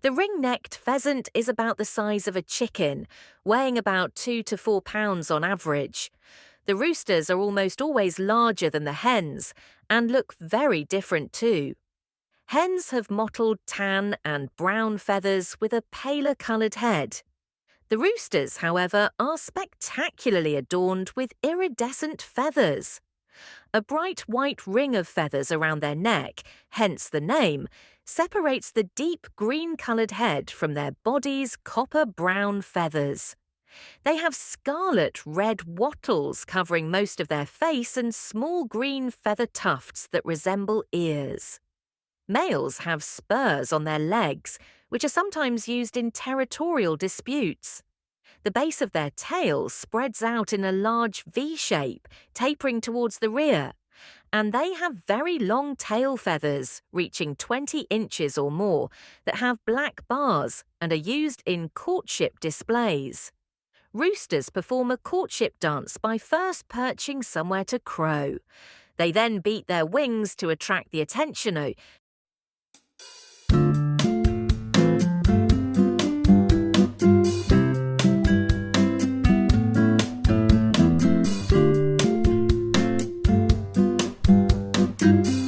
The ring-necked pheasant is about the size of a chicken, weighing about 2 to 4 pounds on average. The roosters are almost always larger than the hens and look very different too. Hens have mottled tan and brown feathers with a paler coloured head. The roosters, however, are spectacularly adorned with iridescent feathers. A bright white ring of feathers around their neck, hence the name, separates the deep green-coloured head from their body's copper-brown feathers. They have scarlet red wattles covering most of their face and small green feather tufts that resemble ears. Males have spurs on their legs, which are sometimes used in territorial disputes. The base of their tail spreads out in a large V shape, tapering towards the rear, and they have very long tail feathers, reaching 20 inches or more, that have black bars and are used in courtship displays. Roosters perform a courtship dance by first perching somewhere to crow. They then beat their wings to attract the attention